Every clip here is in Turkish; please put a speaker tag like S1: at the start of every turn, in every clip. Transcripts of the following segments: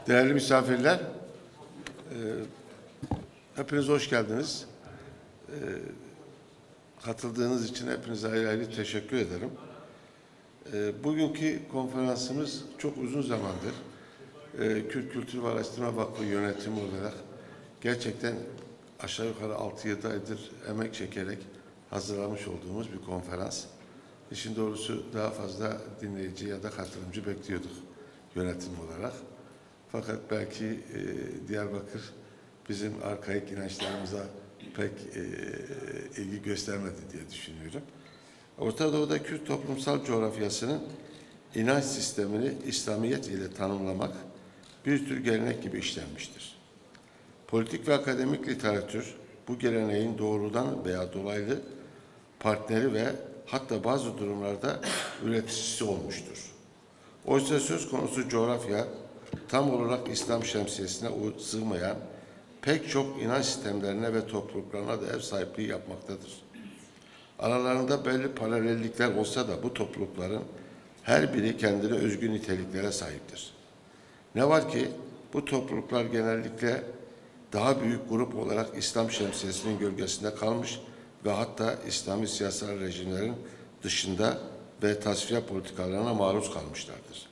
S1: Değerli misafirler, hepiniz hoş geldiniz. Katıldığınız için hepinize ayrı ayrı teşekkür ederim. Bugünkü konferansımız çok uzun zamandır Kürt Kültür ve Araştırma Vakfı yönetimi olarak gerçekten aşağı yukarı 6-7 aydır emek çekerek hazırlamış olduğumuz bir konferans. İşin doğrusu daha fazla dinleyici ya da katılımcı bekliyorduk yönetim olarak. Fakat belki Diyarbakır bizim arkaik inançlarımıza pek ilgi göstermedi diye düşünüyorum. Orta Doğu'da Kürt toplumsal coğrafyasının inanç sistemini İslamiyet ile tanımlamak bir tür gelenek gibi işlenmiştir. Politik ve akademik literatür bu geleneğin doğrudan veya dolaylı partneri ve hatta bazı durumlarda üreticisi olmuştur. Oysa söz konusu coğrafya tam olarak İslam şemsiyesine sığmayan pek çok inanç sistemlerine ve topluluklarına da ev sahipliği yapmaktadır. Aralarında belli paralellikler olsa da bu toplulukların her biri kendine özgü niteliklere sahiptir. Ne var ki bu topluluklar genellikle daha büyük grup olarak İslam şemsiyesinin gölgesinde kalmış ve hatta İslami siyasal rejimlerin dışında ve tasfiye politikalarına maruz kalmışlardır.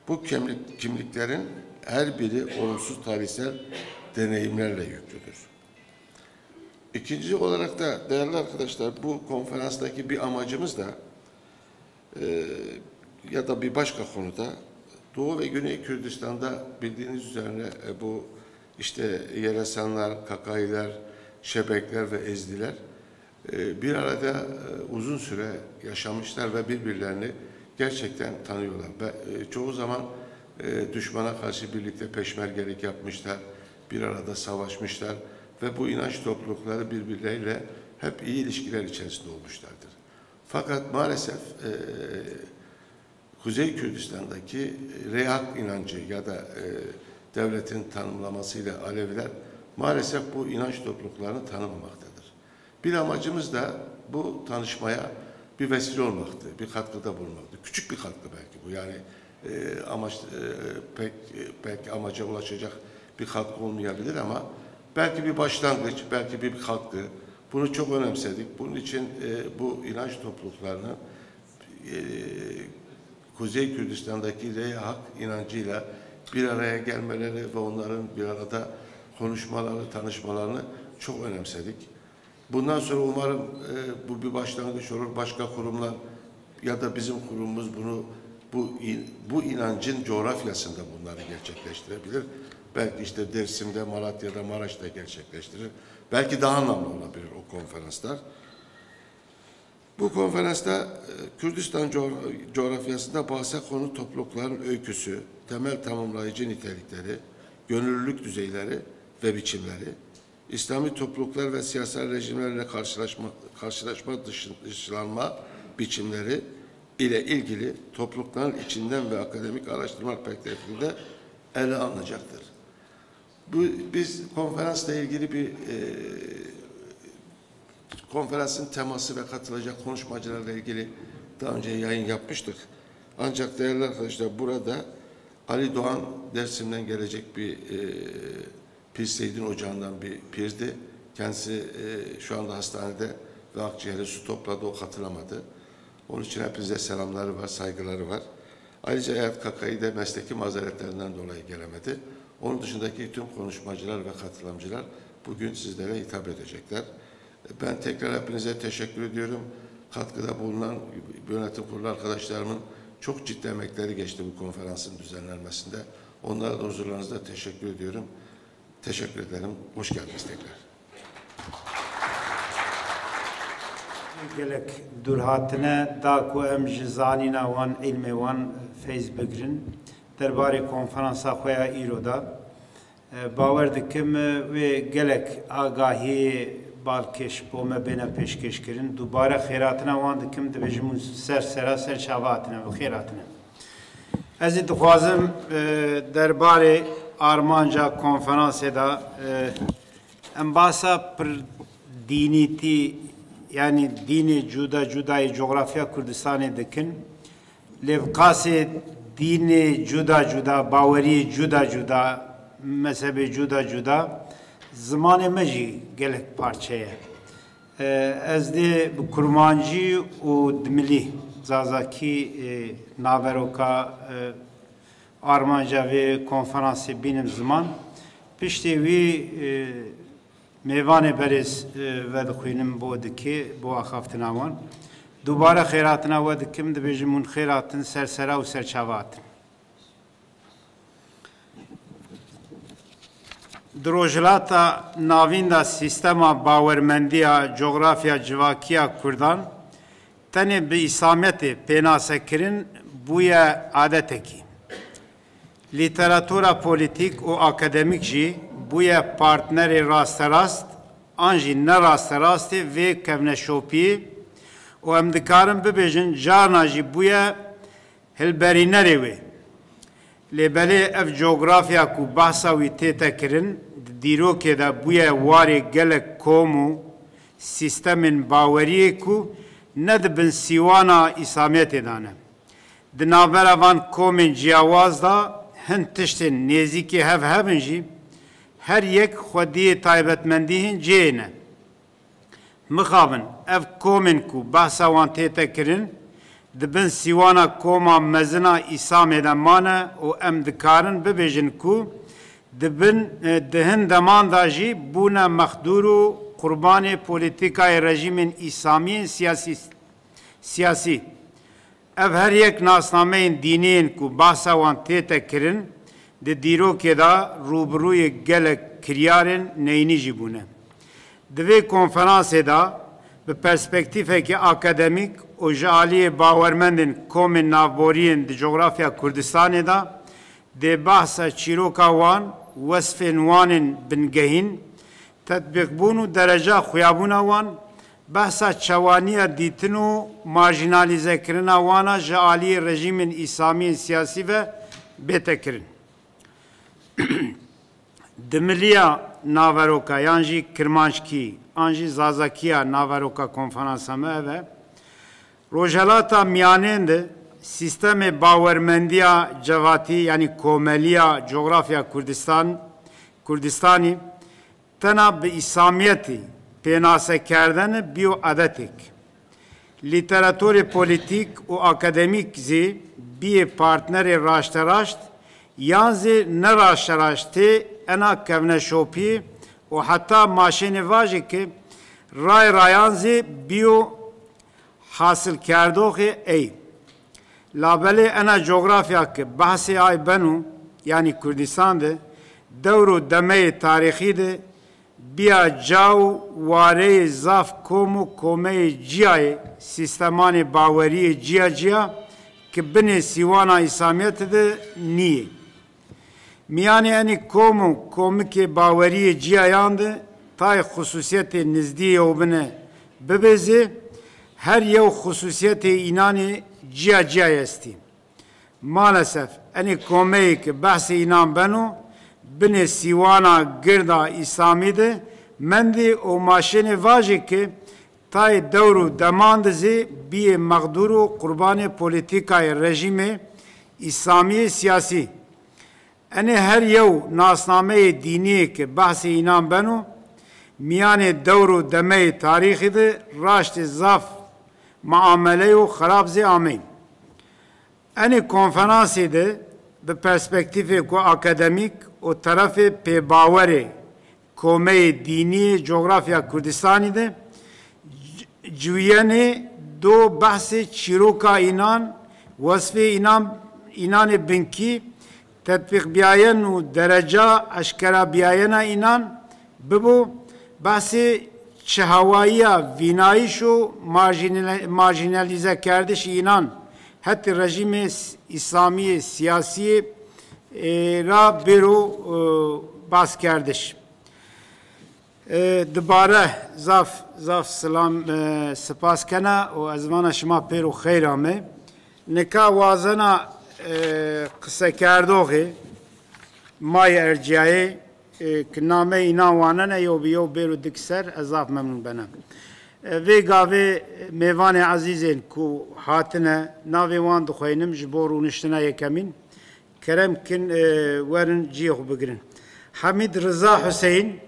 S1: Bu kimliklerin her biri olumsuz tarihsel deneyimlerle yüklüdür. İkinci olarak da değerli arkadaşlar bu konferanstaki bir amacımız da ya da bir başka konuda Doğu ve Güney Kürdistan'da bildiğiniz üzere bu işte Yeresanlar, Kakaylar, Şebekler ve Ezdiler bir arada uzun süre yaşamışlar ve birbirlerini gerçekten tanıyorlar. Çoğu zaman düşmana karşı birlikte peşmergelik yapmışlar, bir arada savaşmışlar ve bu inanç toplulukları birbirleriyle hep iyi ilişkiler içerisinde olmuşlardır. Fakat maalesef Kuzey Kürdistan'daki Reyhak inancı ya da devletin tanımlamasıyla Aleviler maalesef bu inanç topluluklarını tanımamaktadır. Bir amacımız da bu tanışmaya bir vesile olmaktı, bir katkıda bulunmaktı. Küçük bir katkı belki bu. Yani pek amaca ulaşacak bir katkı olmayabilir ama belki bir başlangıç, belki bir katkı. Bunu çok önemsedik. Bunun için bu inanç topluluklarının Kuzey Kürdistan'daki Reyhak inancıyla bir araya gelmeleri ve onların bir arada konuşmaları, tanışmalarını çok önemsedik. Bundan sonra umarım bu bir başlangıç olur. Başka kurumlar ya da bizim kurumumuz bu inancın coğrafyasında bunları gerçekleştirebilir. Belki işte Dersim'de, Malatya'da, Maraş'ta gerçekleştirir. Belki daha anlamlı olabilir o konferanslar. Bu konferansta Kürdistan coğrafyasında bahse konu toplulukların öyküsü, temel tamamlayıcı nitelikleri, gönüllülük düzeyleri ve biçimleri, İslami topluluklar ve siyasal rejimlerle karşılaşma dışlanma biçimleri ile ilgili toplulukların içinden ve akademik araştırma perspektifinde ele alınacaktır. Biz konferansla ilgili bir konferansın teması ve katılacak konuşmacılarla ilgili daha önce yayın yapmıştık. Ancak değerli arkadaşlar burada Ali Doğan Dersim'den gelecek bir Pir Seydin Ocağı'ndan bir pirdi. Kendisi şu anda hastanede ve akciğere su topladı, o katılamadı. Onun için hepinize selamları var, saygıları var. Ayrıca Hayat Kakay'ı da mesleki mazeretlerinden dolayı gelemedi. Onun dışındaki tüm konuşmacılar ve katılımcılar bugün sizlere hitap edecekler. Ben tekrar hepinize teşekkür ediyorum. Katkıda bulunan yönetim kurulu arkadaşlarımın çok ciddi emekleri geçti bu konferansın düzenlenmesinde. Onlara da huzurlarınızda teşekkür ediyorum. Teşekkür ederim. Hoş geldiniz tekrar.
S2: Gelek durhatine da ku em jizanina wan ilmi wan feyz bigrin derbarê konferansa xwe ya îroda bawer dikim ve gelek agahiyê balkêş bo me bêne pêşkêşkirin dubare xêratina wan dikim dibêjim ser çava hatine û xêratine ez ê dixwazim derbarê armanca konferansê da em basa pir dînîtî yani dini cuda cudayı coğrafya Kürdistan'ı dikin. Levkası dini cuda cuda, baweri cuda cuda, mezhebi cuda cuda, zamanı meci gelek parçaya. Ez de kurmancı o dmili zazaki naveroka Armanca ve konferansı benim zaman. Pişti ve meyvane beriz ve dukuyunum bu diki bu akhaftına van. Dubara xeyratına ve dikim de bejimun xeyratın sersera ve serçavatın. Drojlata navinda sistema bawermendiya coğrafya civakiya Kurdan tane bi İslamiyeti penasekirin buya adeteki. Literatura politik o akademik jî buya partneri rasterast anjî ne rasterastê ve kevneşopî o em dikarin bibêjin carna jî buya hilberînerê wê. Lêbelê ev coğrafya ku behsa wî tête kirin dîrokê de buya warê gelek kom û sîstemên baweriyê ku ne dibin sîwana İslamiyetê de ne. Di navbera van komên ciyawaz da hin tiştên nêzîkî hev hebin jî her yek xwediyê taybetmendî ciyê ne. Mixabin ev komên ku behsa wan tête kirin dibin sîwana koma mezina İslamê de mane û em dikarin bibêjin ku dibin di hin deman da jî bûne mexdûr û qurbanê polîtîkayê rejîmên İslamî siyasî. Ev her yek nasnameyên dîniyên ku behsa wan tête kirin di dîrokê da rûbirûyê gelek kiryarên neynî jî bûne. Di vê konferansê da bi perspektîfekî akademîk û ji aliyê bawermendên komên navboriyên di coğrafya Kurdistanê da dê behsa çîroka wan wesfên wanên bingehîn tetbîqbûn û dereca xuyabûna wan behsa çewaniya dîtin û marjinalîzekirina wana ji aliyê rejîmên İslamî siyasî ve bête kirin. Di miliya naveroka yan jî kirmanckî an jî zazakiya naveroka konferansa me ev e rojhelata miyanên de sistemê bawermendiya cevatî yani komeliya coğrafya Kurdistanî tena bi İslamiyetî pênasekerdenê biyo adetek. Literatûrê polîtîk û akademîk zî biyê partnerê raşteraşt yan zê neraşteraştê ena kevneşopî û heta maşên vajê ki ray rayan zê biyo hasilkerdoxê ey. Labelê ena coğrafya ki behsê ay benû yani Kurdistan de dewr û demeyê tarîxî de biya caw wareyê zaf kom û komeyê ciyayê sîstemanê baweriyê ciya ki binê sîwana İslamiyetê de niyê. Miyanê enî kom û komikê baweriyê ciyayan de tayê xusûsiyetê nizdî ew bine bibêze her yew xusûsiyetê înanê ciya yestî. Malesef enî komeyê ki behsê înan benû binê sîwana girda İslamî de mendê û maşên vajê ki tayê dewr û deman dizê biyê mexdûr û qurbanê polîtîkayê rejîmê İslamî siyasî. Enê her yew nasnameyê dîniyê ki behsê înan benû miyanê dewr û demeyê tarîxî de raştê zaf muamelê û xerab zê amîn. Enê konferansê de bi perspektîfê ku akademîk û terefê pêbawerê komeyê dîniyê coğrafya Kurdistanî de cûyenê do behsê çîroka înan wesfê înanê binkî tetbîqbiyayen û dereca eşkerabiyayena înan bibû behsê çihawayiya vînayîş û marjinalîzekerdişî înan hetî rejîmê İslamî siyasî ra bêro bas kerdiş. Dibare zaf selam spas kena û ez vana şima pêr û xeyra me nika wazena qisekerdoxê mayê erciyayê ki namê înan wane ne yew bi yew bêr û dikser ez zaf memnûn benem. Vê gavê mêvanê ezîzên ku hatine navê wan dixwînim ji bo rûniştina yekemîn kerem kin werin ciyê xwe bigirin. Hamîd Rıza Hüseyin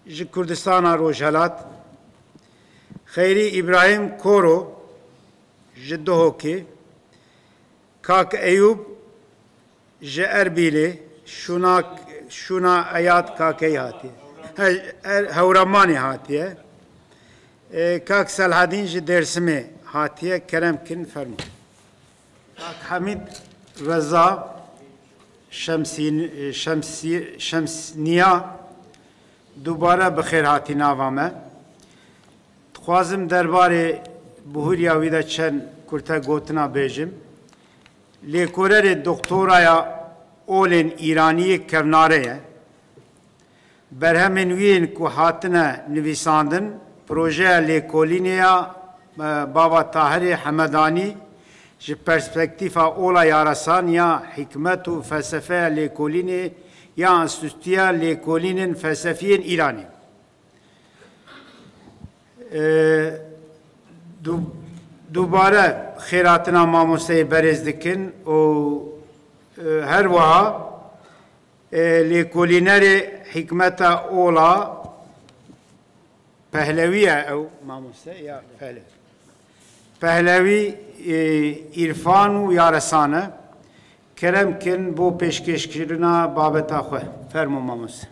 S2: ji Kurdistana Rojhilat, Xeyrî İbrahim Koro ji Duhokê, Kak Eyûb ji Erbîlê, Şuna Eyad Kakey hatiye. Hewramanê hatiye. Kak Selhadîn ji Dêrsimê hatiye kerem kin fermû. Kak Hamîd Reza Şemsniya dubare bi xêr hatî nava me. Dixwazim derbarê bihûriya wî de çend kurte gotina bêjim. Lêkorerê doktoraya olên Îraniyê kevnare ye. Berhemên wî yên ku hatine nivîsandin, projeya lêkolîneya Baba Tahirê Hemedanî ji perspektîfa ola yarasan ya hikmet û felsefeya lêkolînê ya Enstitûya Lêkolînên Felsefiyên Îranê. Dubare xêratina mamosteyê berêz dikin û her wiha lêkolînerê hikmeta ola Pehlevî ye ew mamoste ya Pehlevî îrfan û yaresan e kerem kin bo pêşkêşkirina babeta xwe. Fermû mamoste.